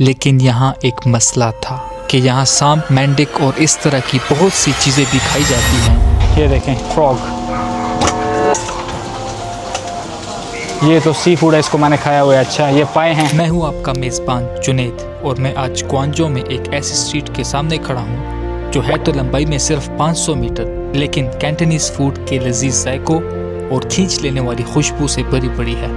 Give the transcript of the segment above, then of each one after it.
लेकिन यहाँ एक मसला था कि यहाँ सांप, मेंढक और इस तरह की बहुत सी चीज़ें भी खाई जाती हैं। ये देखें फ्रॉग, ये तो सी फूड है, इसको मैंने खाया हुआ है। अच्छा ये पाए हैं। मैं हूँ आपका मेज़बान जुनैद और मैं आज ग्वांजो में एक ऐसी स्ट्रीट के सामने खड़ा हूँ जो है तो लंबाई में सिर्फ 500 मीटर, लेकिन कैंटनीज फूड के लजीज जायकों और खींच लेने वाली खुशबू से भरी पड़ी है।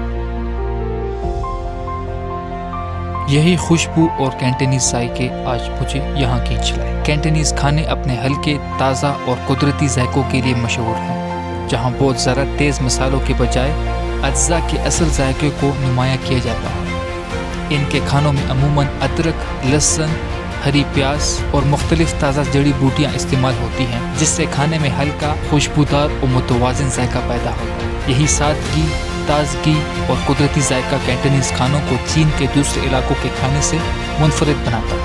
यही खुशबू और कैंटनीज जायके आज मुझे यहाँ खींच लाए। कैंटनीज खाने अपने हल्के, ताज़ा और कुदरती जायकों के लिए मशहूर हैं, जहाँ बहुत ज़्यादा तेज़ मसालों के बजाय अज्जा के असल जायके को नुमाया किया जाता है। इनके खानों में अमूमन अदरक, लहसुन, हरी प्याज और मुख्तलिफ ताज़ा जड़ी बूटियाँ इस्तेमाल होती हैं, जिससे खाने में हल्का, खुशबूदार और मुतवाज़िन जायका पैदा होता है। यही सादगी, ताजगी और कुदरती जायका कैंटनीज खानों को चीन के दूसरे इलाकों के खाने से मुनफरिद बनाता है।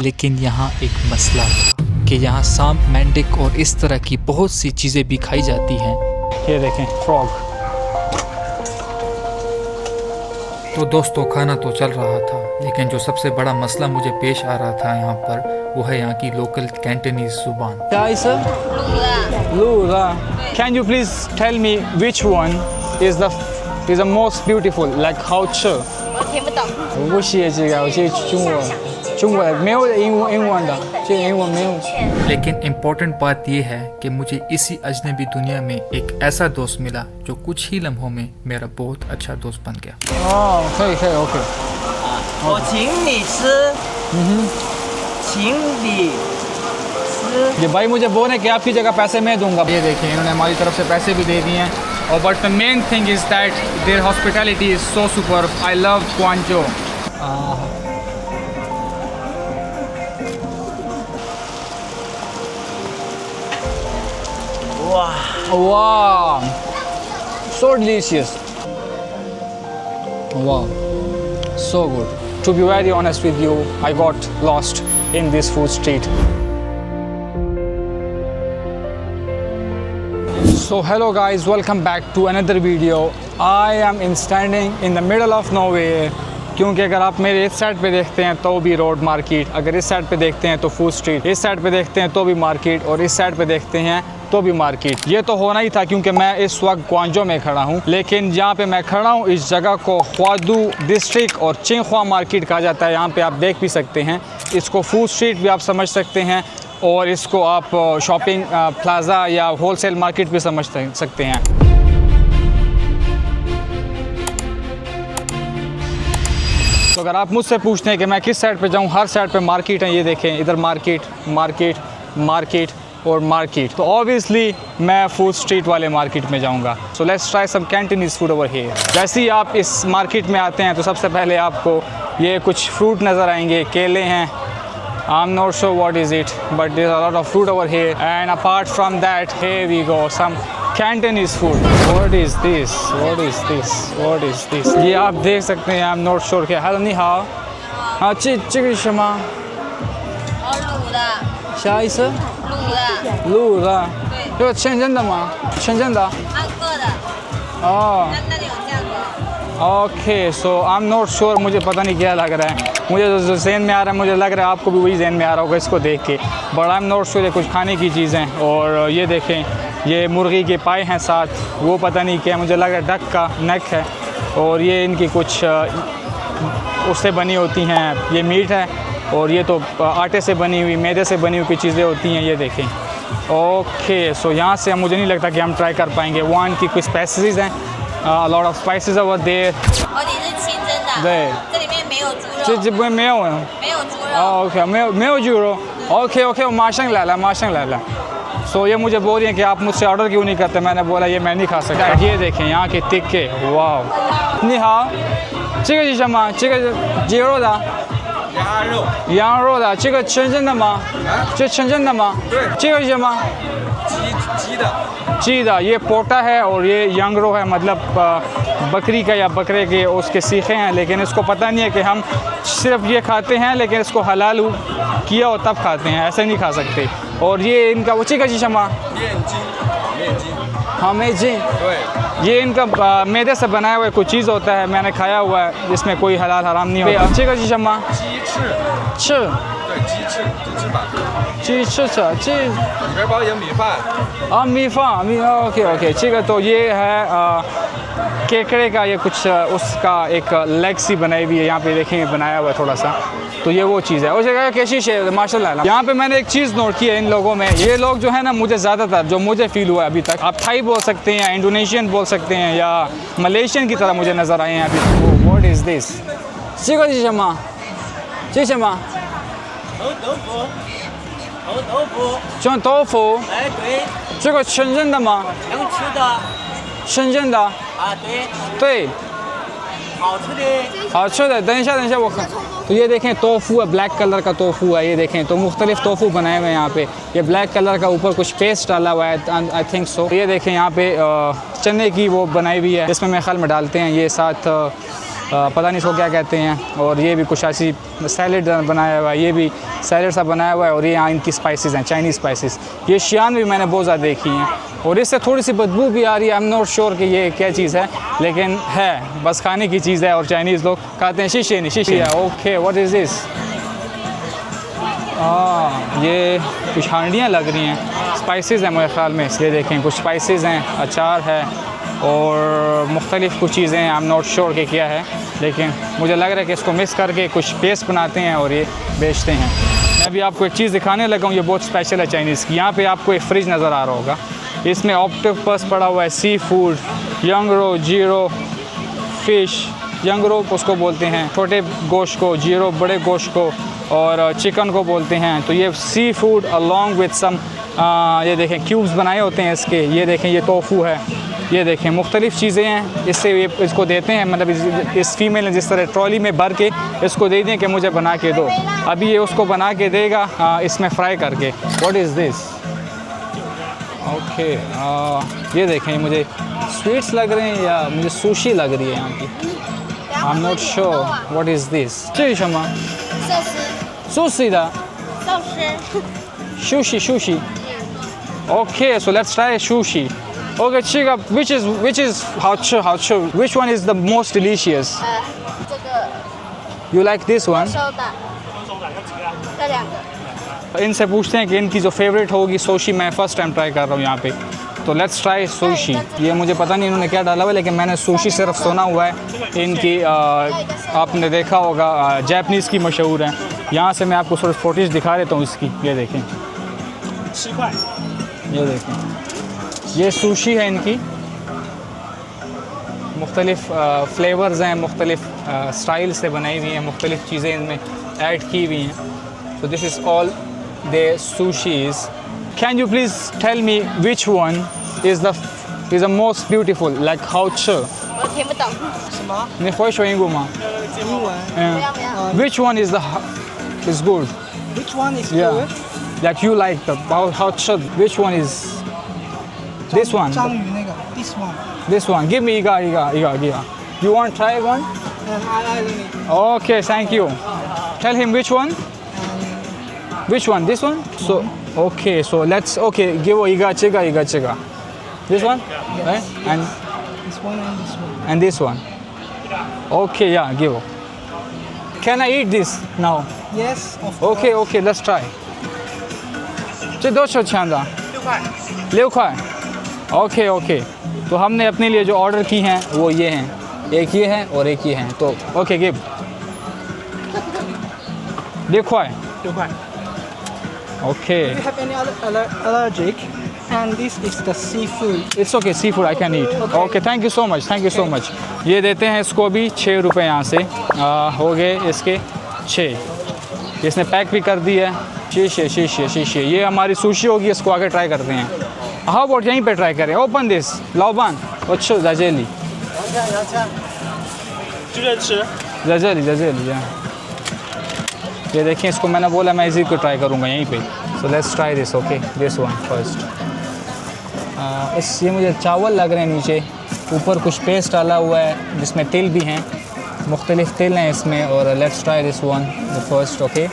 लेकिन यहाँ एक मसला था कि यहाँ सांप, मेंढक और इस तरह की बहुत सी चीज़ें भी खाई जाती हैं। ये देखें फ्रॉग। तो दोस्तों खाना तो चल रहा था, लेकिन जो सबसे बड़ा मसला मुझे पेश आ रहा था यहाँ पर वो है यहाँ की लोकल कैंटनीज जुबान। क्या है sir? Lula. Can you please tell me which one is the most beautiful? Like how 我听不懂。我不写这个，我写中文没有英文的，这个英文没有。 लेकिन इम्पोर्टेंट बात यह है कि मुझे इसी अजनबी दुनिया में एक ऐसा दोस्त मिला जो कुछ ही लम्हों में मेरा बहुत अच्छा दोस्त बन गया। 哦，可以 ，OK。我请你吃，请你吃。 ये भाई मुझे बोले कि आपकी जगह पैसे मैं दूंगा। ये देखिए इन्होंने हमारी तरफ से पैसे भी दे दिए हैं। और but the main thing is that there hospitality is so super. I love Guangzhou. Wow, so delicious. Wow, so good. To be very honest with you, I got lost in this food street. So hello guys, welcome back to another video. I am standing in the middle of nowhere. क्योंकि अगर आप मेरे इस side पे देखते हैं तो भी रोड मार्केट, अगर इस साइड पे देखते हैं तो फूड स्ट्रीट, इस साइड पे देखते हैं तो भी मार्केट और इस साइड पे देखते हैं तो भी मार्केट। ये तो होना ही था क्योंकि मैं इस वक्त ग्वांजो में खड़ा हूँ, लेकिन जहाँ पे मैं खड़ा हूँ इस जगह को ख्वादू डिस्ट्रिक्ट और चिंगख्वा मार्केट कहा जाता है। यहाँ पे आप देख भी सकते हैं, इसको फूड स्ट्रीट भी आप समझ सकते हैं और इसको आप शॉपिंग प्लाजा या होलसेल मार्केट भी समझ सकते हैं। तो अगर आप मुझसे पूछते हैं कि मैं किस साइड पे जाऊं, हर साइड पे मार्केट है। ये देखें इधर मार्केट, मार्केट, मार्केट और मार्केट। तो ऑब्वियसली मैं फूड स्ट्रीट वाले मार्केट में जाऊंगा। So let's try some Cantonese food over here. जैसे ही आप इस मार्केट में आते हैं तो सबसे पहले आपको ये कुछ फ्रूट नज़र आएंगे। केले हैं, I'm not sure what is it, but there's a lot of fruit over here. And apart from that, here we go, some Cantonese food. What is this? What is this? What is this? ये आप देख सकते हैं, I'm not sure क्या। Hello, 你好。हाँ，这个是什么？卤的，啥意思？卤的，卤的。对，这个深圳的吗？深圳的。安哥的，哦。那里有价格。ओके, so I am not sure, मुझे पता नहीं क्या लग रहा है। मुझे जो जहन में आ रहा है, मुझे लग रहा है आपको भी वही जहन में आ रहा होगा इसको देख के। But I am not sure, ये कुछ खाने की चीज़ें। और ये देखें, ये मुर्गी के पाए हैं साथ, वो पता नहीं क्या, मुझे लग रहा है डक का नेक है। और ये इनकी कुछ उससे बनी होती हैं, ये मीट है। और ये तो आटे से बनी हुई, मैदे से बनी हुई चीज़ें होती हैं। ये देखें। ओके, सो यहाँ से मुझे नहीं लगता कि हम ट्राई कर पाएंगे। वहाँ इनकी कुछ स्पाइसेस हैं, a lot of spices over there。哦，你是清真的？对，这里面没有猪肉。这边没有啊。没有猪肉。哦 ，OK， 没有猪肉。OK， 我马上来了，马上来了。सो ये मुझे बोल रही हैं कि आप मुझसे ऑर्डर क्यों नहीं करते। मैंने बोला ये मैं नहीं खा सकता। ये देखें यहाँ के टिक्के, वाह। 你好，这个是什么？这个是鸡肉的。鸭肉，羊肉的，这个深圳的吗？这深圳的吗？对。这个是什么？鸡的。जी दा, ये पोटा है और ये यंगरो है, मतलब बकरी का या बकरे के उसके सीखे हैं। लेकिन इसको पता नहीं है कि हम सिर्फ ये खाते हैं, लेकिन इसको हलाल किया हो तब खाते हैं, ऐसे नहीं खा सकते। और ये इनका उची का शीशमा 面筋，面筋。अमेजिंग। 对， ये इनका मैदे से बनाया हुआ कोई चीज़ होता है, मैंने खाया हुआ है, जिसमें कोई हलाल हराम नहीं होता। अच्छी का जी शम्मा 鸡翅， च 对，鸡翅膀， ची ची 里边包有米饭， मीफ़ा ओके ओके ठीक है। तो ये है केकड़े का ये कुछ उसका एक लेग सी बनाई हुई है, यहाँ पे देखेंगे बनाया हुआ है थोड़ा सा। तो ये वो चीज़ है, उस जगह कैसी है माशाल्लाह। यहाँ पे मैंने एक चीज़ नोट की है इन लोगों में, ये लोग जो है ना, मुझे ज़्यादातर जो मुझे फ़ील हुआ अभी तक, आप थाई बोल सकते हैं या इंडोनेशियन बोल सकते हैं या मलेशियन की तरह मुझे नज़र आए हैं अभी। What is this? चिको जी शमा जी शमा 臭豆腐， जो तोफ़ो 哎，对， चिको शंजन दमा 能吃的， शंजन दा 啊，对， 对 好吃的， अच्छा है।等一下वो तो ये देखें तोफ़ू है, ब्लैक कलर का तोफ़ू है, ये देखें। तो मुख्तलिफ़ तोफ़ू बनाए हुए हैं यहाँ पे। ये ब्लैक कलर का ऊपर कुछ पेस्ट डाला हुआ है, आई थिंक सो। ये देखें यहाँ पे चने की वो बनाई हुई है, इसमें मेरे ख्याल में डालते हैं ये साथ पता नहीं इसको क्या कहते हैं। और ये भी कुछ ऐसी सैलड बनाया हुआ है, ये भी सैलड सा बनाया हुआ है। और ये यहाँ इनकी स्पाइसेस हैं, चाइनीज़ स्पाइसेस। ये शियान भी मैंने बहुत ज़्यादा देखी हैं और इससे थोड़ी सी बदबू भी आ रही है। आई एम नॉट श्योर कि ये क्या चीज़ है, लेकिन है, बस खाने की चीज़ है। और चाइनीज़ लोग कहते हैं शीशे नहीं, शीशे है। Okay, what is this? ये कुछ हांडियाँ लग रही हैं, स्पाइसेस हैं मेरे ख्याल में। इसलिए देखें कुछ स्पाइसेस हैं, अचार है और मुख्तलिफ़ कुछ चीज़ें हैं। आई एम नॉट श्योर कि क्या है, लेकिन मुझे लग रहा है कि इसको मिक्स करके कुछ पेस्ट बनाते हैं और ये बेचते हैं। मैं अभी आपको एक चीज़ दिखाने लगा हूँ, ये बहुत स्पेशल है चाइनीज़ की। यहाँ पे आपको एक फ्रिज नज़र आ रहा होगा, इसमें ऑक्टोपस पड़ा हुआ है, सी फूड, यंगरो, जीरो फिश। यंगरो उसको बोलते हैं छोटे गोश्त को, जीरो बड़े गोश्त को, और चिकन को बोलते हैं। तो ये sea food along with some ये देखें क्यूब्स बनाए होते हैं इसके। ये देखें ये तोफ़ू है, ये देखें मुख्तलिफ़ चीज़ें हैं। इससे ये इसको देते हैं, मतलब इस फीमेल ने जिस तरह ट्रॉली में भर के इसको दे दें कि मुझे बना के दो। अभी ये उसको बना के देगा इसमें फ्राई करके। What is this? ओके, ये देखें मुझे स्वीट्स लग रहे हैं या मुझे सुशी लग रही है यहाँ की। I am not sure what is this. जी शमा 寿司， सुशी दा 寿司， sushi. Okay, so let's try sushi. Okay, chica, which is how which one is the most delicious? 这个 You like this one? 收的，这两个。 इनसे पूछते हैं कि इनकी जो फेवरेट होगी सुशी। मैं फ़र्स्ट टाइम ट्राई कर रहा हूँ यहाँ पे, तो लेट्स ट्राई सुशी। ये मुझे पता नहीं इन्होंने क्या डाला हुआ है, लेकिन मैंने सुशी सिर्फ सुना हुआ है इनकी। आपने देखा होगा जापानीज़ की मशहूर है। यहाँ से मैं आपको थोड़ी फोटेज दिखा देता हूँ इसकी। ये देखें, ये देखें, ये सुशी है इनकी। मुख्तलिफ़ फ्लेवर्स हैं, मुख्तलिफ़ स्टाइल से बनाई हुई हैं, मुख्तलिफ़ चीज़ें इनमें ऐड की हुई हैं। So this is all the sushis. Can you please tell me which one is the most beautiful? Like how 我听不懂，什么？你会说英文吗？英文。不要不要。 Which one is is good? Which one is Yeah. good? That you like the how which one is this one? 章鱼那个，this one. This one. Give me 一个。You want try one? I don't need. Okay, thank you. Tell him which one? Which one? This one? So okay, so let's give 一个这个. This one? Right? And This one and this one. and this one. Okay, yeah, give. Can I eat this now? Yes, of course. Okay, let's try. 这多少钱的6块。 6块 okay तो हमने अपने लिए जो order की हैं वो ये हैं, एक ये है और एक ये हैं। तो okay give 6块 6块。 okay Do you have any other allergic? And this is the seafood. It's okay seafood I can eat okay thank you so much ये देते हैं इसको भी 6 रुपये यहाँ से हो गए इसके 6 इसने पैक भी कर दी है शीशे ये हमारी सुशी होगी इसको आगे ट्राई करते हैं हाँ बोट यहीं पे ट्राई करें ओपन दिस लाओबान अच्छा जजेली ये देखिए इसको मैंने बोला मैं इसी को ट्राई करूँगा यहीं पे so let's try this okay this one first ये मुझे चावल लग रहे हैं नीचे ऊपर कुछ पेस्ट डाला हुआ है जिसमें तिल भी हैं मुख्तलिफ़ तिल हैं इसमें और let's try this one the first okay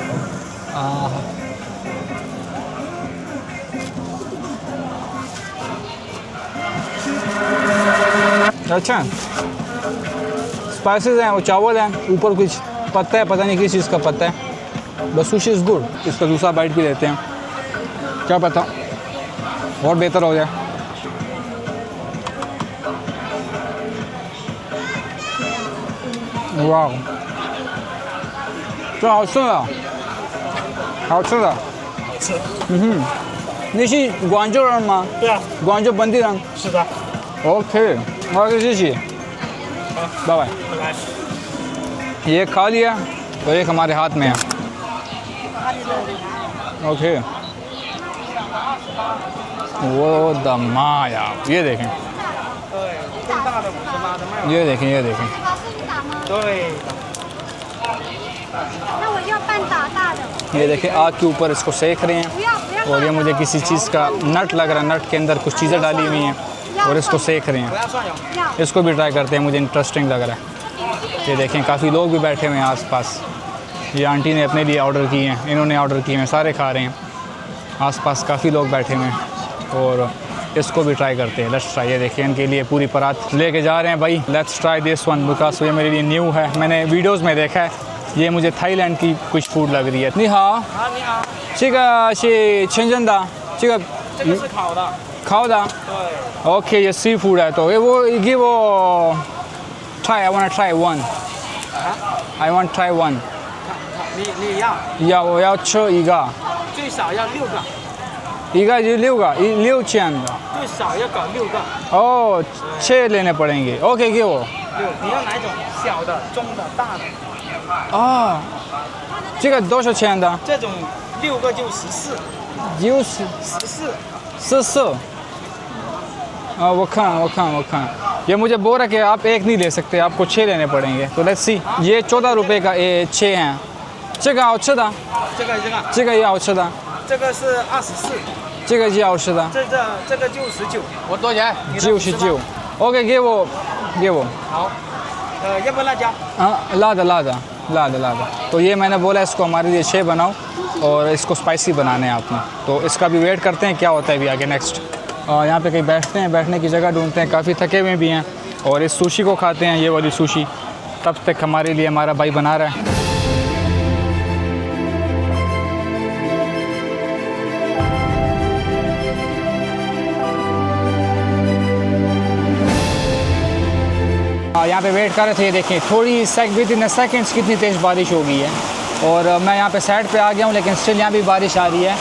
अच्छा, स्पाइसेस हैं, वो चावल हैं, ऊपर कुछ पत्ता है, पता नहीं किस चीज़ का पत्ता है, बस सुशी इज़ गुड। इसका दूसरा बाइट भी लेते हैं, क्या पता और बेहतर हो जाए। वाह,这好吃的，好吃的。你是广州人吗？对啊，广州本地人。是的， OK，我谢谢，拜拜。拜拜。 ये खा लिया तो एक हमारे हाथ में है। ओके, वो दमाया, ये देखें, 更大的50码的卖。 ये देखें, ये देखें। 对。那我要半打大的， ये देखें आग के ऊपर इसको सेक रहे हैं 不要不要。 और ये मुझे किसी चीज़ का नट लग रहा है, नट के अंदर कुछ चीज़ें डाली हुई हैं और इसको सेक रहे हैं। इसको भी ट्राई करते हैं, मुझे इंटरेस्टिंग लग रहा है। ये देखें काफ़ी लोग भी बैठे हुए हैं आसपास। ये आंटी ने अपने लिए ऑर्डर किए हैं, इन्होंने ऑर्डर किए हैं, सारे खा रहे हैं। आसपास काफ़ी लोग बैठे हुए हैं और इसको भी ट्राई करते हैं। लेट्स ट्राई, ये देखिए इनके लिए पूरी परात लेके जा रहे हैं भाई। Let's try this one because ये मेरे लिए न्यू है, मैंने वीडियोज़ में देखा है। ये मुझे थाईलैंड की कुछ फूड लग रही है। नी हाओ, 啊，你好，这个是清蒸的，这个这个是烤的。烤的。对。 ओके, ये सी फूड है तो ये वो give try, I want to try one, I want try one。你要要我要吃一个，最少要6个，一个就6个，6000的。最少要搞6个。 哦，6 लेने पड़ेंगे। ओके,给我。 6，你要哪一种？小的、中的、大的？啊，这个多少钱的？这种6个就14， 14。वो खान ये मुझे बोल रहा है कि आप एक नहीं ले सकते, आपको 6 लेने पड़ेंगे। तो लेट्स सी, ये 14 रुपये का 6 हैं। 这个好吃的，这个也好吃的，这个是24，这个也好吃的，这个就19。我多少钱？99。OK， 给我。好，要不要辣椒？ हाँ, लादा। तो ये मैंने बोला इसको हमारे लिए 6 बनाओ और इसको स्पाइसी बनाने हैं आपने। तो इसका भी वेट करते हैं क्या होता है अभी आगे नेक्स्ट। यहाँ पे कहीं बैठते हैं, बैठने की जगह ढूंढते हैं, काफ़ी थके हुए भी हैं और इस सुशी को खाते हैं, ये वाली सुशी। तब तक हमारे लिए हमारा भाई बना रहा है। यहाँ पे वेट कर रहे थे, ये देखें थोड़ी विद इन सेकंड्स कितनी तेज़ बारिश हो गई है और मैं यहाँ पे साइड पे आ गया हूँ, लेकिन स्टिल यहाँ भी बारिश आ रही है।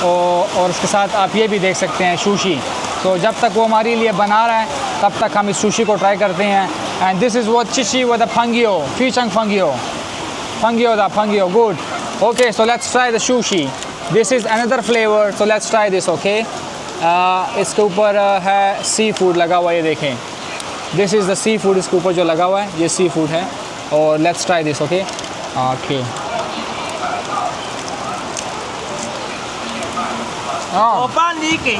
और उसके साथ आप ये भी देख सकते हैं सुशी। तो जब तक वो हमारे लिए बना रहा है तब तक हम इस सुशी को ट्राई करते हैं। एंड दिस इज़ व्हाट चिशी विद द फंगियो, फीचंग फंगियो good. Okay, so let's try the sushi. This is another flavour, so let's try this. Okay, इसके ऊपर है सी फूड लगा हुआ, ये देखें this is the seafood, इसके ऊपर जो लगा हुआ है ये सी फूड है। और let's try this. Okay, okay. 我帮你给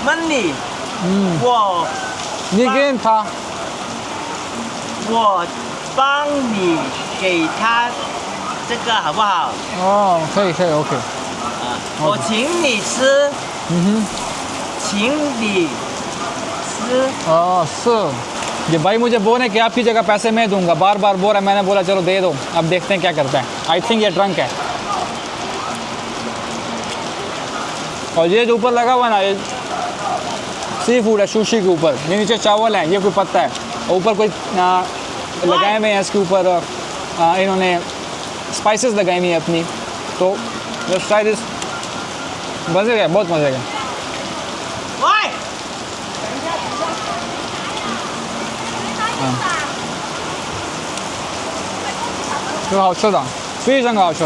money，你给他，我帮你给他这个好不好？哦，可以，OK。我请你吃，请你吃。是ये भाई मुझे बोल रहे कि आपकी जगह पैसे मैं दूंगा, बार बार बोल रहा है। मैंने बोला चलो दे दो, अब देखते हैं क्या करता है। आई थिंक ये ड्रंक है। और ये जो ऊपर लगा हुआ ना, ये सी फूड है सुशी के ऊपर। ये नीचे चावल है, ये कोई पत्ता है और ऊपर कोई लगाए हुए हैं इसके ऊपर। इन्होंने स्पाइसेस लगाई हुई है अपनी। तो लेट्स ट्राई दिस। मज़े का, बहुत मज़े का। 喂， तो हाउस फिर जंग हाउस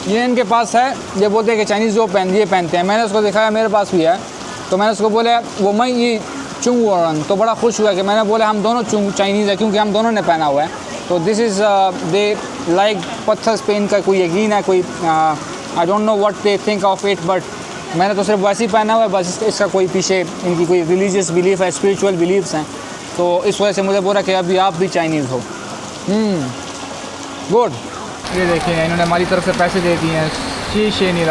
ये इनके पास है। ये बोलते हैं कि चाइनीज़ जो पहनते हैं। मैंने उसको दिखाया, मेरे पास भी है। तो मैंने उसको बोला वो मैं ये चुंग वरन, तो बड़ा खुश हुआ कि मैंने बोला हम दोनों चुंग चाइनीज़ है क्योंकि हम दोनों ने पहना हुआ है। तो दिस इज़ दे लाइक पत्थर स्पेन का कोई यकीन है, कोई आई don't know what they think of it, but मैंने तो सिर्फ वैसे ही पहना हुआ है। बस इसका कोई पीछे इनकी कोई रिलीजियस बिलीफ है, स्पिरिचुअल बिलीफ्स हैं। तो इस वजह से मुझे बोला कि अभी आप भी चाइनीज़ हो। गुड। ये देखिए इन्होंने हमारी तरफ से पैसे दे दिए हैं। शीशे नहीं,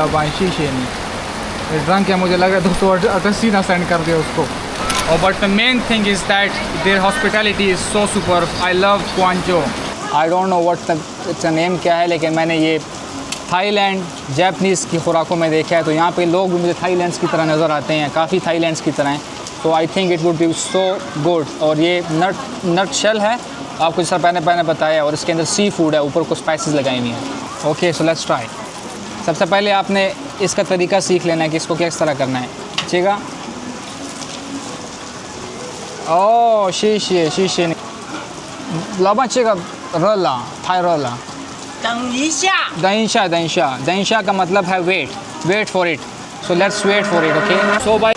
ये ड्रंक है, मुझे लग रहा है 288 ना सेंड कर दे उसको। और but the main thing is that there hospitality is so super. I love Guangzhou. I don't know what it's name क्या है, लेकिन मैंने ये थाईलैंड जापानीज़ की खुराकों में देखा है, तो यहाँ पे लोग मुझे थाईलैंड्स की तरह नज़र आते हैं, काफ़ी थाईलैंड्स की तरह हैं। तो I think it would be so good. और ये नट शेल है, आपको जैसा मैंने बताया, और इसके अंदर सी फूड है, ऊपर कुछ स्पाइसेस लगाई हुई हैं। Okay, so let's try. सबसे पहले आपने इसका तरीका सीख लेना है कि इसको किस तरह करना है, ठीक है। ओह शीशे लाबा चेगा रोला थाई रोला। 等一下， दहिंशा का मतलब है wait for it. So let's wait for it. Okay, so भाई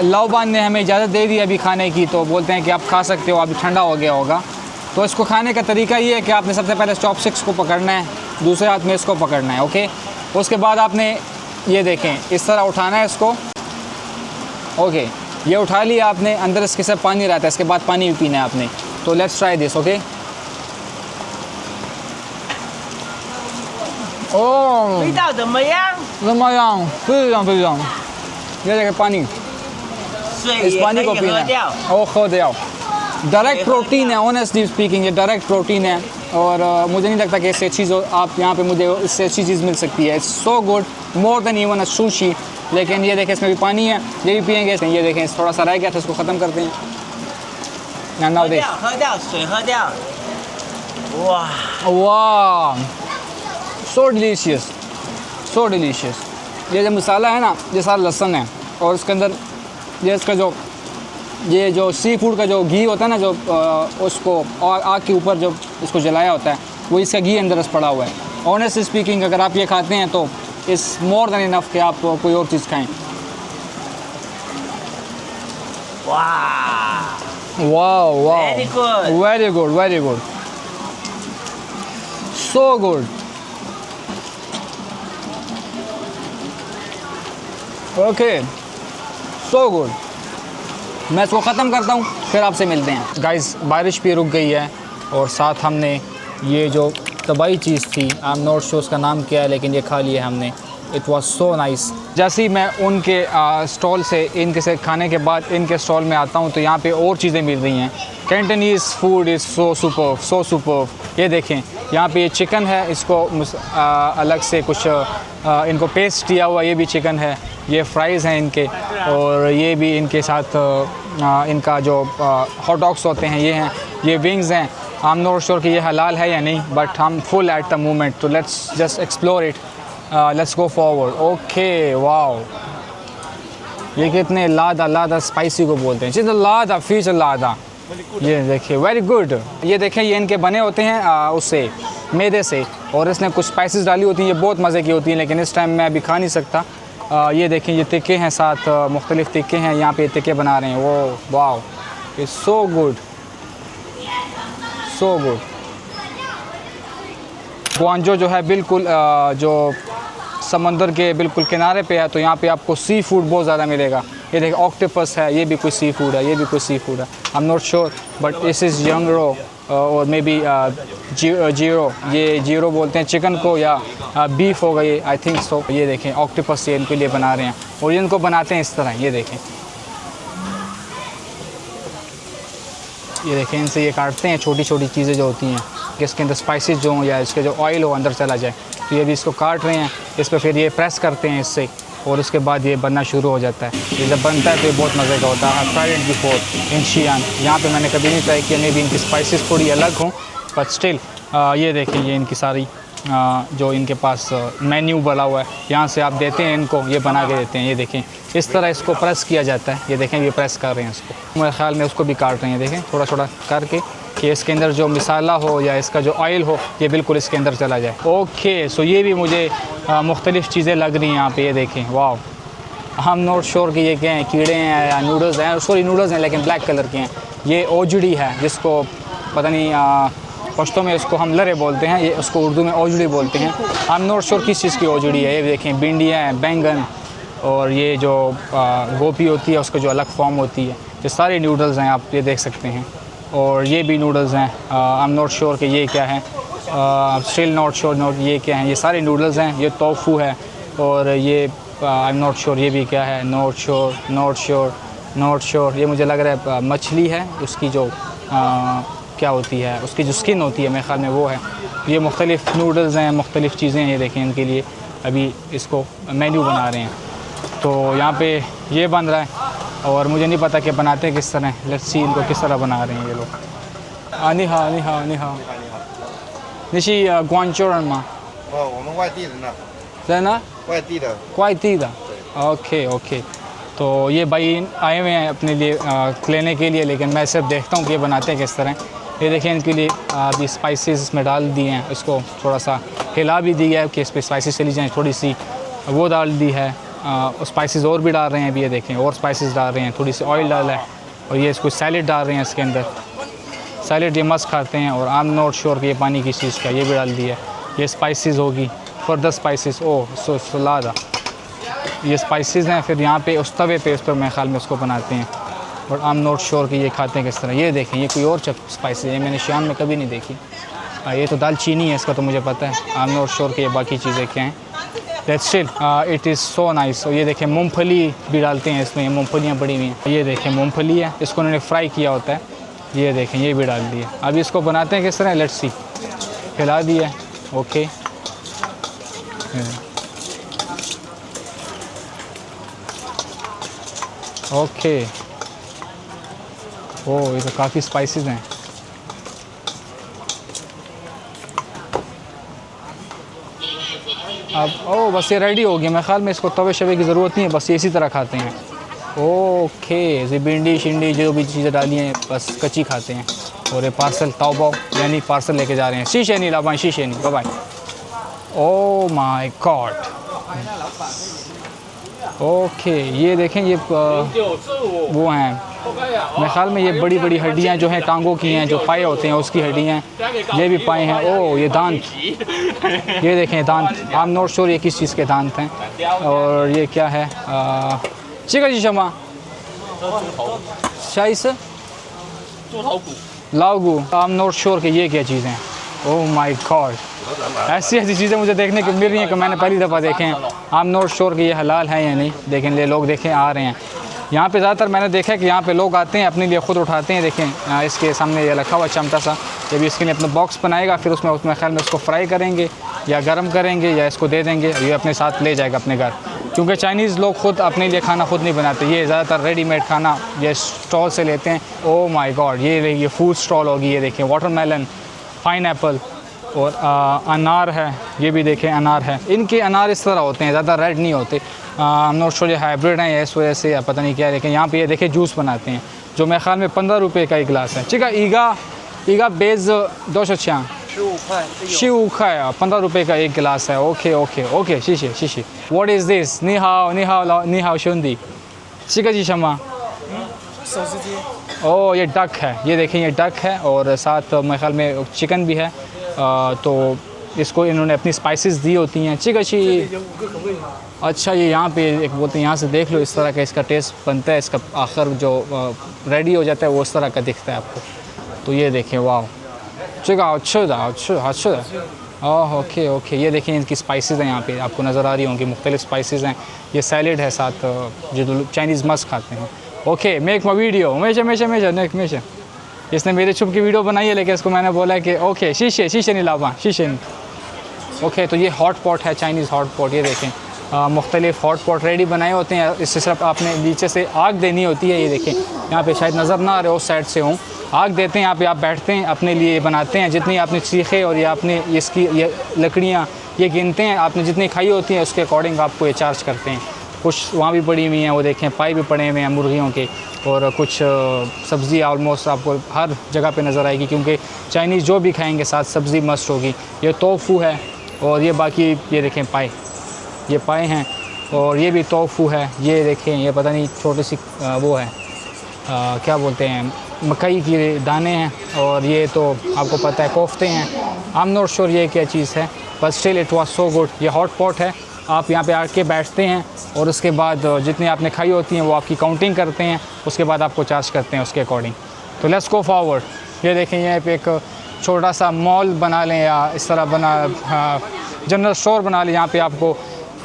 लाओबान ने हमें इजाज़त दे दी अभी खाने की, तो बोलते हैं कि आप खा सकते हो, अभी ठंडा हो गया होगा। तो इसको खाने का तरीका ये है कि आपने सबसे पहले चॉपस्टिक्स को पकड़ना है, दूसरे हाथ में इसको पकड़ना है। ओके, उसके बाद आपने ये देखें इस तरह उठाना है इसको। ओके, ये उठा लिया आपने, अंदर इसके साथ पानी रहता है, इसके बाद पानी भी पीना है आपने। तो लेट्स ट्राई दिस। ओके, ओह 味道怎么样？ 非常ये देखें पानी, 水 इस 也可 पानी को 以 पीना 喝 है। 掉。 ओ खो दिया। डायरेक्ट प्रोटीन है, ऑनेस्टली स्पीकिंग ये डायरेक्ट प्रोटीन है, और मुझे नहीं लगता कि इससे अच्छी आप यहाँ पे मुझे इससे अच्छी चीज़ मिल सकती है। It's so good, more than even a sushi. लेकिन ये देखें इसमें भी पानी है, ये भी पियेंगे। ये देखें थोड़ा सा रह गया था, इसको ख़त्म करते हैं। नाउ 喝 देख 掉，喝掉，水喝掉。哇， वाह, सो डिलीशियस। ये जो मसाला है ना, ये सारा लहसुन है, और इसके अंदर ये इसका जो सी फूड का जो घी होता है ना, जो उसको और आग के ऊपर जो इसको जलाया होता है, वो इसका घी अंदर पड़ा हुआ है। ऑनेस्टली स्पीकिंग अगर आप ये खाते हैं तो इट्स मोर देन इनफ कि आप कोई और चीज़ खाएं। 哇 वाह Very good. Very good, so good. Okay, so good. मैं इसको ख़त्म करता हूँ, फिर आपसे मिलते हैं। गाइस, बारिश भी रुक गई है, और साथ हमने ये जो तबाही चीज़ थी, आई एम नॉट श्योर उसका नाम क्या है, लेकिन ये खा लिया हमने। It was so nice. जैसे ही मैं उनके स्टॉल से इनके से खाने के बाद इनके स्टॉल में आता हूँ, तो यहाँ पे और चीज़ें मिल रही हैं। कैंटनीज़ फूड इज़ सो सुपर। ये देखें, यहाँ पे ये चिकन है, इसको अलग से कुछ इनको पेस्ट किया हुआ, ये भी चिकन है। ये फ्राइज़ हैं इनके, और ये भी इनके साथ इनका जो हॉट डॉग्स होते हैं ये हैं। ये विंग्स हैं। आई एम नॉट श्योर कि ये हलाल है या नहीं, बट हम फुल एट द मोमेंट, तो let's just explore it. Let's go forward. Okay, wow, ये कितने लादा स्पाइसी को बोलते हैं, चीज़ लादा फिश लादा। ये देखिए, वेरी गुड। ये देखें, ये इनके बने होते हैं उससे, मैदे से, और इसने कुछ स्पाइसेस डाली होती हैं, ये बहुत मज़े की होती हैं, लेकिन इस टाइम मैं अभी खा नहीं सकता। ये देखें, ये तिक्के हैं, साथ मुख्तलिफ़ तिक्के हैं, यहाँ पे तिक्के बना रहे हैं। वो वाओ, इट्स सो गुड। ग्वांजो जो है बिल्कुल जो समंदर के बिल्कुल किनारे पे है, तो यहाँ पे आपको सी फूड बहुत ज़्यादा मिलेगा। ये देखिए, ऑक्टोपस है, ये भी कोई सी फूड है, ये भी कोई सी फूड है। I am not sure, but this is यंगरो और मे बी जीरो, ये जीरो बोलते हैं चिकन को, या बीफ होगा ये, आई थिंक सो। ये देखें, ऑक्टोपस ये इनके लिए बना रहे हैं, और इनको बनाते हैं इस तरह। ये देखें, इनसे ये काटते हैं छोटी छोटी चीज़ें जो होती हैं, कि इसके अंदर स्पाइसेस जो हों या इसके जो ऑयल हो अंदर चला जाए। तो ये भी इसको काट रहे हैं, इस पर फिर ये प्रेस करते हैं इससे, और उसके बाद ये बनना शुरू हो जाता है। ये जब बनता है तो ये बहुत मज़े का होता है। ट्राइड इट बिफोर इन शियान, यहाँ पे मैंने कभी नहीं ट्राई किया, मे भी इनकी स्पाइसेस थोड़ी अलग हों, बट स्टिल ये देखें, ये इनकी सारी जो इनके पास मेन्यू बना हुआ है, यहाँ से आप देते हैं इनको, ये बना के देते हैं। ये देखें, इस तरह इसको प्रेस किया जाता है। ये देखें, ये प्रेस कर रहे हैं इसको, मेरे ख्याल में उसको भी काट रहे हैं। देखें, थोड़ा थोड़ा करके, कि इसके अंदर जो मसाला हो या इसका जो ऑयल हो, ये बिल्कुल इसके अंदर चला जाए। ओके, सो ये भी मुझे मुख्तलिफ़ चीज़ें लग रही हैं यहाँ पे। ये देखें, वाह, हम नॉट श्योर कि ये क्या हैं, कीड़े हैं या नूडल्स हैं। सॉरी, नूडल्स हैं, लेकिन ब्लैक कलर के हैं। ये ओजड़ी है, जिसको पता नहीं पश्तो में इसको हम लरे बोलते हैं, ये उसको उर्दू में ओजड़ी बोलते हैं। आई एम नॉट श्योर किस चीज़ की ओजड़ी है। ये देखें, भिंडियाँ हैं, बैंगन, और ये जो गोभी होती है उसका जो अलग फॉर्म होती है। ये सारे नूडल्स हैं, आप ये देख सकते हैं, और ये भी नूडल्स हैं। आई एम नॉट श्योर कि ये क्या है, स्टिल नॉट श्योर ये क्या है। ये सारे नूडल्स हैं। ये टोफू है, और ये आई एम नॉट श्योर ये भी क्या है, नॉट श्योर। Not sure. ये मुझे लग रहा है मछली है, उसकी जो क्या होती है, उसकी जो स्किन होती है मेरे ख्याल में वो है। ये मुख्तलिफ़ नूडल्स हैं, मुख्तलिफ़ चीज़ें हैं, ये देखें इनके लिए अभी इसको मेन्यू बना रहे हैं। तो यहाँ पे ये बन रहा है और मुझे नहीं पता कि बनाते हैं किस तरह। लेट्स सी इनको किस तरह बना रहे हैं ये लोग। निहा निहा निहा निशी ग्वांचोरन मा 哦，我们外地人呢， है ना 外地的。 क्वाइतीदा। Okay okay. तो ये भाई आए हुए हैं अपने लिए लेने के लिए, लेकिन मैं सिर्फ देखता हूँ कि ये बनाते हैं किस तरह। ये देखें इनके लिए अभी स्पाइसेस इसमें डाल दिए हैं, इसको थोड़ा सा हिला भी दिया है कि इस पर स्पाइसेस चली जाएँ, थोड़ी सी वो डाल दी है। स्पाइसेस और भी डाल रहे हैं अभी, ये देखें और स्पाइसेस डाल रहे हैं, थोड़ी सी ऑयल डाला है और ये इसको सैलेड डाल रहे हैं इसके अंदर। सैलेड ये मस्त खाते हैं और आई एम नॉट श्योर कि ये पानी किस चीज़ का, ये भी डाल दिया है। ये स्पाइसेस होगी फर्दर स्पाइसेस। ओह सलादा, ये स्पाइसेस हैं। फिर यहाँ पे उस तवे पे उस पर मेरे ख्याल में उसको बनाते हैं, but I am not sure कि ये खाते हैं किस तरह। ये देखें ये कोई और स्पाइसेस है, ये मैंने शाम में कभी नहीं देखी। ये तो दालचीनी है, इसका तो मुझे पता है। आई एम नॉट श्योर कि ये बाकी चीज़ें क्या हैं। That's still it is so nice. और ये देखें मूंगफली भी डालते हैं इसमें, मूंगफलियाँ पड़ी हुई हैं। ये देखें मूंगफली है, इसको उन्होंने फ्राई किया होता है। ये देखें ये भी डाल दिया। अभी इसको बनाते हैं किस तरह, लेट्स सी। खिला दिया, ओके। ओके ओह ये तो काफ़ी स्पाइसेस हैं। अब ओह बस ये रेडी हो गया मेरे ख्याल में, इसको तवे शवे की ज़रूरत नहीं है, बस ये इसी तरह खाते हैं। ओके ये भिंडी शिंडी जो भी चीज़ें डाली हैं बस कच्ची खाते हैं। और ये पार्सल ताओ बाओ यानी पार्सल लेके जा रहे हैं। शीशे नहीं लाभाएँ, शीशे नहीं, bye bye. Oh my god. Okay ये देखें ये वो हैं मेरे ख्याल में, ये बड़ी बड़ी हड्डियाँ जो हैं टांगों की हैं, जो पाए होते हैं उसकी हड्डियाँ, ये भी पाए हैं। ओह ये दांत, ये देखें दांत। आई एम नॉट श्योर ये किस चीज़ के दांत हैं। और ये क्या है, चिका जी शमा शाइस लाओगू। आई एम नॉट श्योर कि ये क्या चीज़ें हैं। ओह माय गॉड, ऐसी ऐसी चीज़ें मुझे देखने को मिल रही हैं कि मैंने पहली दफ़ा देखें। आई एम नॉट श्योर कि ये हलाल है या नहीं, लेकिन ये लोग देखें आ रहे हैं यहाँ पे। ज़्यादातर मैंने देखा है कि यहाँ पे लोग आते हैं अपने लिए ख़ुद उठाते हैं। देखें इसके सामने ये रखा हुआ चमटा सा, जब इसके लिए अपना बॉक्स बनाएगा फिर उसमें ख्याल में उसको फ्राई करेंगे या गर्म करेंगे या इसको दे देंगे, ये अपने साथ ले जाएगा अपने घर। क्योंकि चाइनीज़ लोग ख़ुद अपने लिए खाना ख़ुद नहीं बनाते, ये ज़्यादातर रेडीमेड खाना ये स्टॉल से लेते हैं। ओह माय गॉड, ये फूड स्टॉल होगी। ये देखें वाटरमेलन, पाइनएप्पल और अनार है, ये भी देखें अनार है। इनके अनार इस तरह होते हैं, ज़्यादा रेड नहीं होते। आई एम नॉट श्योर ये हाइब्रिड हैं या इस वजह से या पता नहीं क्या है। लेकिन यहाँ पे ये देखें जूस बनाते हैं जो मेरे ख्याल में 15 रुपये का एक गिलास है। ठीक है ईगा बेज 200 15 15 रुपये का एक गिलास है। ओके ओके ओके शीशे शीशे। What is this? नी हाओ शुंदी चिका जी शमा। ओह ये डक है, ये देखें ये डक है और साथ मेरे ख्याल में चिकन भी है। तो इसको इन्होंने अपनी स्पाइसेस दी होती हैं। चिक अच्छी। अच्छा ये यहाँ पे एक बोलते हैं, यहाँ से देख लो इस तरह का इसका टेस्ट बनता है। इसका आखिर जो रेडी हो जाता है वो उस तरह का दिखता है आपको। तो ये देखें वाह चिका अच्छा। ओह ओके ओके ये देखें इनकी स्पाइसेस हैं यहाँ पे आपको नज़र आ रही होंगी, मुख्तलिफ़ स्पाइसेस हैं। ये सैलेड है साथ जो चाइनीज़ मस्त खाते हैं। ओके मेक माई वीडियो हमेशा इसने मेरे छुप की वीडियो बनाई है, लेकिन इसको मैंने बोला कि ओके शीशे नहीं लावा शीशे नहीं। ओके तो ये हॉट पॉट है, चाइनीज़ हॉट पॉट। ये देखें मुख्तलिफ़ हॉट पॉट रेडी बनाए होते हैं, इससे सिर्फ आपने नीचे से आग देनी होती है। ये देखें यहाँ पे शायद नज़र ना आ रहे, उस साइड से हूँ, आग देते हैं यहाँ पे, आप बैठते हैं अपने लिए बनाते हैं। जितनी आपने सीखे और ये आपने इसकी ये लकड़ियाँ ये गिनते हैं, आपने जितनी खाई होती हैं उसके अकॉर्डिंग आपको ये चार्ज करते हैं। कुछ वहाँ भी पड़ी हुई हैं, वो देखें पाई भी पड़े हुए हैं मुर्गियों के, और कुछ सब्ज़ी ऑलमोस्ट आपको हर जगह पे नज़र आएगी, क्योंकि चाइनीज़ जो भी खाएंगे साथ सब्ज़ी मस्ट होगी। ये तोफू है और ये बाकी ये देखें पाए, ये पाए हैं और ये भी तोफू है। ये देखें ये पता नहीं छोटी सी वो है क्या बोलते हैं, मकई के दाने हैं, और ये तो आपको पता है कोफ्ते हैं। आई एम नॉट श्योर ये क्या चीज़ है, but still it was so good. ये हॉट पॉट है, आप यहाँ पे आके बैठते हैं और उसके बाद जितनी आपने खाई होती हैं वो आपकी काउंटिंग करते हैं, उसके बाद आपको चार्ज करते हैं उसके अकॉर्डिंग। तो लेट्स गो फॉरवर्ड। ये देखें यहाँ पे एक छोटा सा मॉल बना लें या इस तरह जनरल स्टोर बना लें। यहाँ पे आपको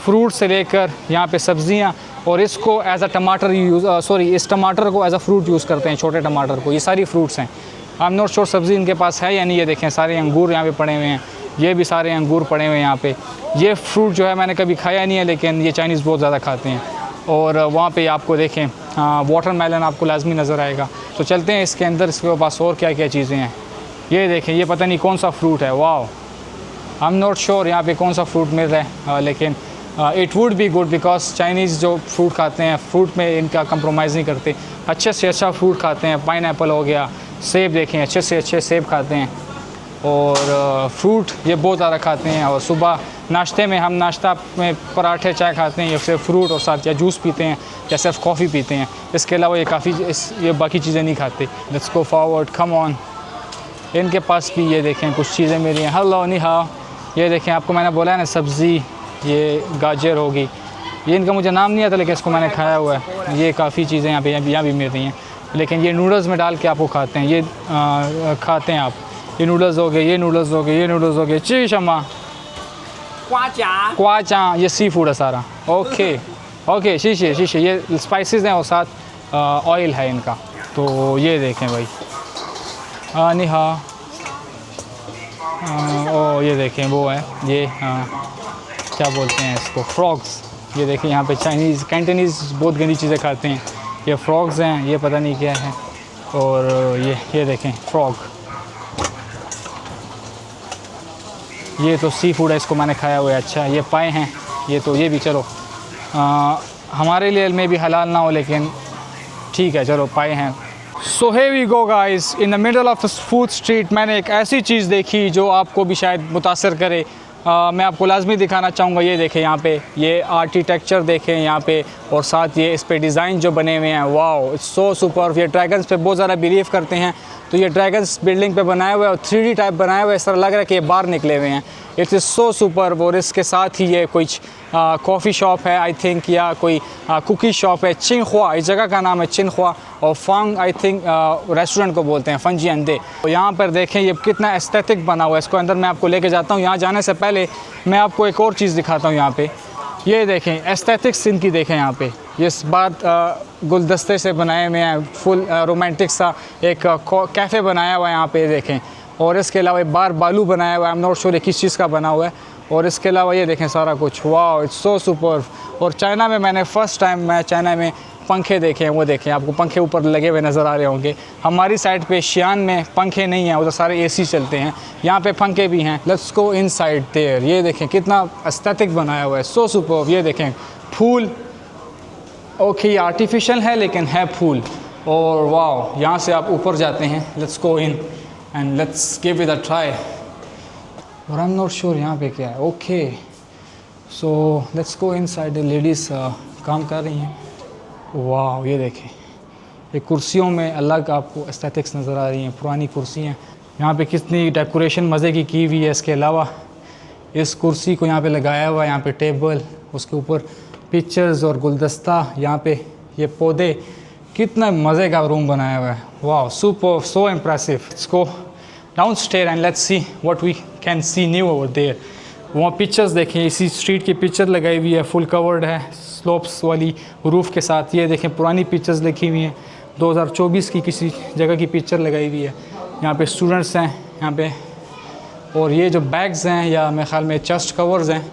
फ्रूट से लेकर यहाँ पे सब्ज़ियाँ और इसको एज अ टमाटर इस टमाटर को एज अ फ्रूट यूज़ करते हैं, छोटे टमाटर को। ये सारी फ्रूट्स हैं। आई एम नॉट श्योर सब्ज़ी इनके पास है या नहीं। ये देखें सारे अंगूर यहाँ पे पड़े हुए हैं, ये भी सारे अंगूर पड़े हुए हैं यहाँ पे। ये फ्रूट जो है मैंने कभी खाया नहीं है, लेकिन ये चाइनीज़ बहुत ज़्यादा खाते हैं। और वहाँ पे आपको देखें वाटरमेलन आपको लाजमी नज़र आएगा। तो चलते हैं इसके अंदर, इसके पास और क्या क्या चीज़ें हैं। ये देखें, ये पता नहीं कौन सा फ्रूट है। वाह, आई एम नॉट श्योर यहाँ पे कौन सा फ्रूट मिल रहा है, लेकिन it would be good because Chinese जो फ्रूट खाते हैं, फ्रूट में इनका कंप्रोमाइज़ नहीं करते, अच्छे से अच्छा फ्रूट खाते हैं। पाइनएप्पल हो गया, सेब देखें, अच्छे से अच्छे सेब खाते हैं। और फ्रूट ये बहुत ज़्यादा खाते हैं। और सुबह नाश्ते में हम नाश्ता में पराठे चाय खाते हैं, या सिर्फ फ्रूट और साथ या जूस पीते हैं, या सिर्फ कॉफ़ी पीते हैं। इसके अलावा ये बाकी चीज़ें नहीं खाते। Let's go forward, come on. इनके पास भी ये देखें कुछ चीज़ें मिली हैं। हेलो नी हाउ, ये देखें, आपको मैंने बोला है ना सब्ज़ी, ये गाजर होगी, ये इनका मुझे नाम नहीं आता, लेकिन इसको मैंने खाया हुआ है। ये काफ़ी चीज़ें यहाँ भी मिल रही हैं, लेकिन ये नूडल्स में डाल के आपको खाते हैं। ये खाते हैं आप। ये नूडल्स हो गए, ये नूडल्स हो गए, ये नूडल्स हो गए। ची शमा क्वाचा, ये सी फूड है सारा। ओके शीशे शीशे, ये स्पाइसेस हैं और साथ ऑयल है इनका। तो ये देखें भाई, नी हाँ, ओ ये देखें वो है, ये क्या बोलते हैं इसको, फ्रॉग्स। ये देखें यहाँ पे चाइनीज़ कैंटनीज़ बहुत गंदी चीज़ें खाते हैं। ये फ्रॉग्स हैं, ये पता नहीं क्या है। और ये देखें फ्रॉग, ये तो सी फूड है, इसको मैंने खाया हुआ है। अच्छा, ये पाए हैं, ये भी चलो हमारे लिए में भी हलाल ना हो, लेकिन ठीक है, चलो पाए हैं। सो here we go guys, in the middle of the food street मैंने एक ऐसी चीज़ देखी जो आपको भी शायद मुतासर करे। मैं आपको लाजमी दिखाना चाहूँगा। ये देखें यहाँ पे, ये आर्किटेक्चर देखें यहाँ पे, और साथ ये इस पे डिज़ाइन जो बने हुए हैं, वाओ इट्स सो सुपर। ये ड्रैगन्स पे बहुत ज़्यादा बिलीव करते हैं, तो ये ड्रैगन्स बिल्डिंग पे बनाए हुए और 3D टाइप बनाए हुए, इस तरह लग रहा है कि ये बाहर निकले हुए हैं। It's so super. और इसके साथ ही ये कुछ कॉफ़ी शॉप है आई थिंक, या कोई कुकी शॉप है। चिंगहुआ इस जगह का नाम है, चिंगहुआ। और फंग आई थिंक रेस्टोरेंट को बोलते हैं, फंजी अंडे। तो यहाँ पर देखें ये कितना एस्थेटिक बना हुआ है। इसको अंदर मैं आपको लेके जाता हूँ। यहाँ जाने से पहले मैं आपको एक और चीज़ दिखाता हूँ। यहाँ पे ये देखें एस्थेटिक्स इनकी देखें। यहाँ पे ये बात गुलदस्ते से बनाए हुए हैं, फुल रोमांटिक सा एक कैफ़े बनाया हुआ है यहाँ पे देखें। और इसके अलावा एक बार बालू बनाया हुआ है, आई एम नॉट श्योर किस चीज़ का बना हुआ है। और इसके अलावा ये देखें सारा कुछ, वाह इट्स सो सुपर। और चाइना में मैंने फ़र्स्ट टाइम मैं चाइना में पंखे देखे हैं। वो देखें, आपको पंखे ऊपर लगे हुए नज़र आ रहे होंगे। हमारी साइड पे शियान में पंखे नहीं हैं, उधर सारे एसी चलते हैं। यहाँ पे पंखे भी हैं। Let's go inside there. ये देखें कितना एस्थेटिक बनाया हुआ है, सो सुपर। ये देखें फूल, ओके ये आर्टिफिशियल है लेकिन है फूल। और वाह, यहाँ से आप ऊपर जाते हैं। Let's go in and let's give it a try. और आई एम नॉट श्योर यहाँ पे क्या है। Okay so let's go inside. Ladies काम कर रही हैं। वाह, ये देखें ये कुर्सियों में अलग आपको एस्थेटिक्स नज़र आ रही हैं, पुरानी कुर्सी हैं। यहाँ पे कितनी डेकोरेशन मज़े की हुई है। इसके अलावा इस कुर्सी को यहाँ पे लगाया हुआ है, यहाँ पे टेबल, उसके ऊपर पिक्चर्स और गुलदस्ता, यहाँ पे ये पौधे, कितना मज़े का रूम बनाया हुआ है। वाह super, so impressive. Let's go downstair and let's see what we can see new over there. वहाँ पिक्चर्स देखें, इसी स्ट्रीट की पिक्चर लगाई हुई है, फुल कवर्ड है स्लोप्स वाली रूफ़ के साथ। ये देखें पुरानी पिक्चर्स लिखी हुई हैं, 2024 की किसी जगह की पिक्चर लगाई हुई है। यहाँ पे स्टूडेंट्स हैं यहाँ पे। और ये जो बैग्स हैं, या मेरे ख्याल में चेस्ट कवर्स हैं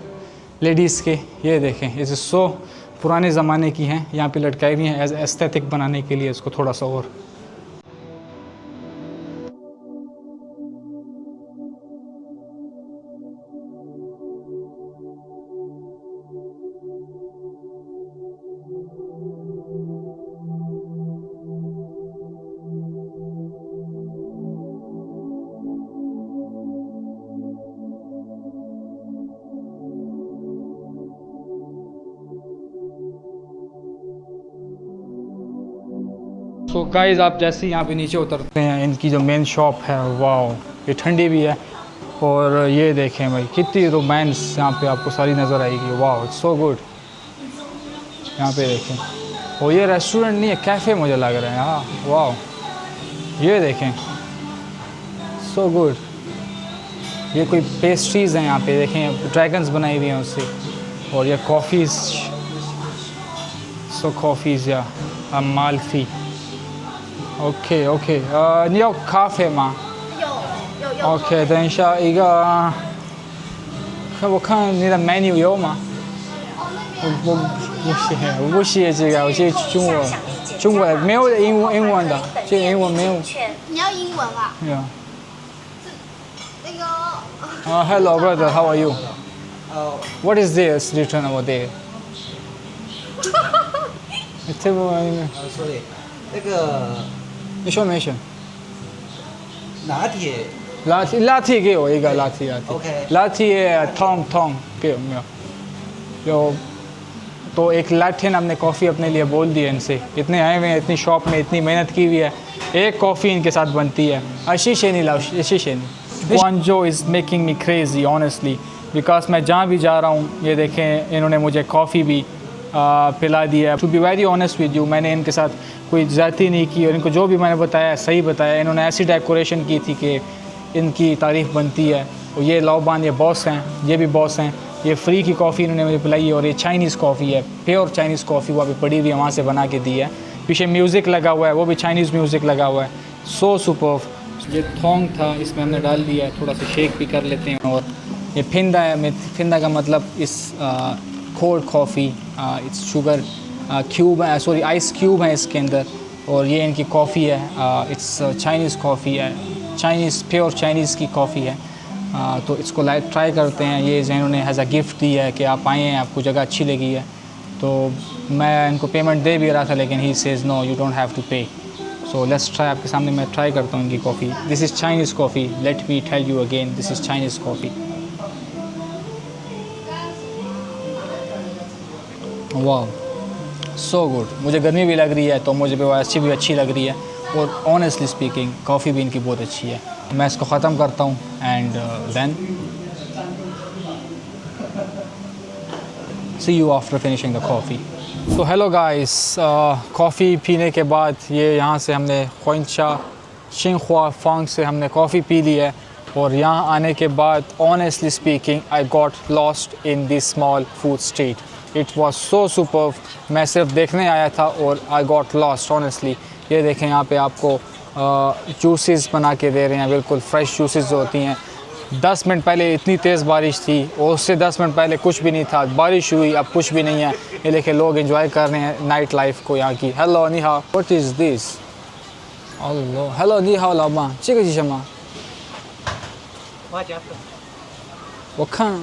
लेडीज़ के, ये देखें इसे सो पुराने ज़माने की हैं, यहाँ पे लटकाई हुई हैं एज एस्थेटिक बनाने के लिए इसको थोड़ा सा और। सो गाइज़ आप जैसे ही यहाँ पे नीचे उतरते हैं, इनकी जो मेन शॉप है, वाह ये ठंडी भी है। और ये देखें भाई कितनी रोमांस यहाँ पे आपको सारी नज़र आएगी। वाह इट्स सो गुड। यहाँ पे देखें, और ये रेस्टोरेंट नहीं है, कैफ़े मुझे लग रहा है। हाँ वाह, ये देखें सो गुड। ये कोई पेस्ट्रीज़ हैं यहाँ पे देखें, ड्रैगन्स बनाई हुई हैं उससे। और ये coffees, so coffees, yeah. Amalfi. Okay, okay. 你要咖啡吗？有。OK，等一下一个，我看你的 menu 有吗？我不写这个，我写中文没有英文的，这英文没有。你要英文啊？ Yeah. 那个 Hello, brother. How are you? What is this written over there? sorry，那个 Information. 拿铁 लाठी के हो एक लाठी Okay. लाठी है थोंग के जो तो एक लाठी ने हमने कॉफ़ी अपने लिए बोल दी है इनसे इतने आए हुए हैं इतनी शॉप में इतनी मेहनत की हुई है एक कॉफ़ी इनके साथ बनती है शीशे नहीं Guangzhou is making me crazy honestly because मैं जहाँ भी जा रहा हूँ ये देखें इन्होंने मुझे कॉफ़ी भी पिला दी है. To be very honest with you मैंने इनके साथ कोई ज़्यादती नहीं की और इनको जो भी मैंने बताया सही बताया. इन्होंने ऐसी डेकोरेशन की थी कि इनकी तारीफ़ बनती है. और ये लाओबान ये बॉस हैं ये भी बॉस हैं. ये फ्री की कॉफ़ी इन्होंने मुझे पिलाई है और ये चाइनीज़ कॉफ़ी है प्योर चाइनीज़ कॉफ़ी वो अभी पड़ी हुई है वहाँ से बना के दी है. पीछे म्यूज़िक लगा हुआ है वो भी चाइनीज़ म्यूज़िक लगा हुआ है. सो सुपर्ब. ये थोंग था इसमें हमने डाल दिया है थोड़ा सा शेक भी कर लेते हैं. और ये फिंदा है फिंदा का मतलब इस cold coffee it's sugar cube है सॉरी आइस क्यूब है इसके अंदर. और ये इनकी कॉफ़ी है इट्स चाइनीज़ कॉफ़ी है चाइनीज़ प्योर चाइनीज़ की कॉफ़ी है. तो इसको लाइट ट्राई करते हैं. ये इन्होंने एज अ गिफ्ट दी है कि आप आए हैं आपको जगह अच्छी लगी है. तो मैं इनको पेमेंट दे भी रहा था लेकिन he says no you don't have to pay. So let's try. आपके सामने मैं ट्राई करता हूँ इनकी coffee. This is Chinese coffee. Let me tell you again this is Chinese coffee. वाह सो गुड. मुझे गर्मी भी लग रही है तो मुझे वैसे भी अच्छी लग रही है. और ऑनेस्टली स्पीकिंग कॉफ़ी भी इनकी बहुत अच्छी है. मैं इसको ख़त्म करता हूँ and then see you after finishing the coffee. तो हेलो गाइस कॉफ़ी पीने के बाद ये यहाँ से हमने ख्वांचा शिंगख्वा फांग से हमने कॉफ़ी पी ली है. और यहाँ आने के बाद honestly speaking I got lost in this small food street. It was so superb. मैं सिर्फ देखने आया था और आई गॉट लॉस्ट ऑनेस्टली. ये देखें यहाँ पे आपको जूसेस बना के दे रहे हैं बिल्कुल फ्रेश जूसेस जो होती हैं. 10 मिनट पहले इतनी तेज़ बारिश थी और उससे 10 मिनट पहले कुछ भी नहीं था. बारिश हुई अब कुछ भी नहीं है. ये देखें लोग एंजॉय कर रहे हैं नाइट लाइफ को यहाँ की. हेलो नी हाओ व्हाट इज़ दिस. हेलो नी हाओ लाओबा 这个是什么花甲粉我看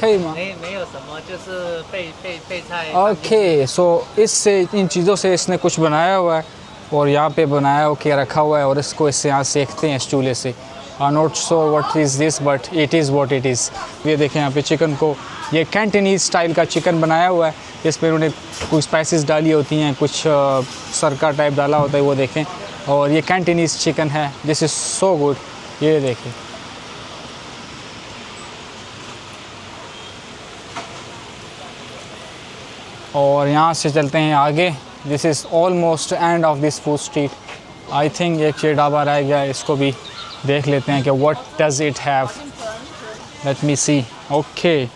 可以吗没有什么，就是配菜。ओके सो इससे इन चीज़ों से इसने कुछ बनाया हुआ है और यहाँ पे बनाया के रखा हुआ है और इसको इससे यहाँ सेकते हैं इस चूल्हे से. Not so what is this but it is what it is. ये देखें यहाँ पे चिकन को ये कैंटनीज स्टाइल का चिकन बनाया हुआ है. इसमें उन्होंने कुछ स्पाइसेस डाली होती हैं कुछ सरका टाइप डाला होता है वो देखें. और ये कैंटनीज चिकन है. This is so good. ये देखें और यहाँ से चलते हैं आगे. This is almost end of this food street. I think एक ये ढाबा रह गया है इसको भी देख लेते हैं कि what does it have. Let me see. Okay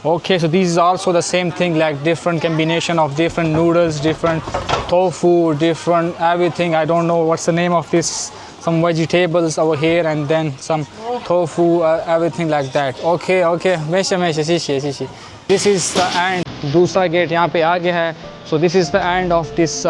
so these is also the same thing like different combination of different noodles different tofu different everything. I don't know what's the name of this. Some vegetables over here and then some tofu everything like that. Okay मेशे शीशी. This is the end. दूसरा gate यहाँ पे आ गया है. So this is the end of this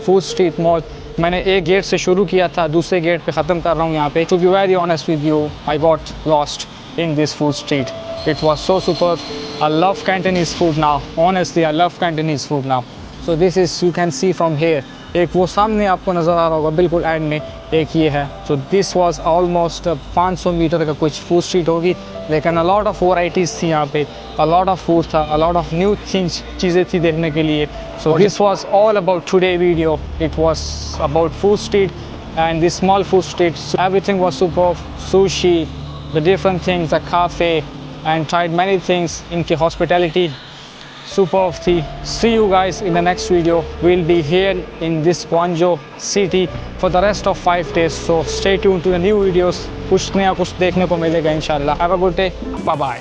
food street mall. मैंने एक gate से शुरू किया था दूसरे गेट पे ख़त्म कर रहा हूँ यहाँ पे. To be very honest with you I got lost in this food street. It was so superb. I love Cantonese food now. Honestly I love Cantonese food now. So this is you can see from here. एक वो सामने आपको नज़र आ रहा होगा बिल्कुल and में एक ये है. So this was almost 500 metre का कुछ फूड स्ट्रीट होगी लेकिन अ लॉट ऑफ वैराइटीज़ थी यहाँ पे. अ लॉट ऑफ फूड था. अ लॉट ऑफ न्यू चीज़ें थी देखने के लिए. सो this was all about today video. It was about food street and this small food street. So everything was superb. Sushi, the different things, the cafe, and tried many things. Inki hospitality superb thi. See you guys in the next video. We'll be here in this Guangzhou city for the rest of 5 days. So stay tuned to the new videos. कुछ नया कुछ देखने को मिलेगा इंशाल्लाह. Have a good day. Bye bye.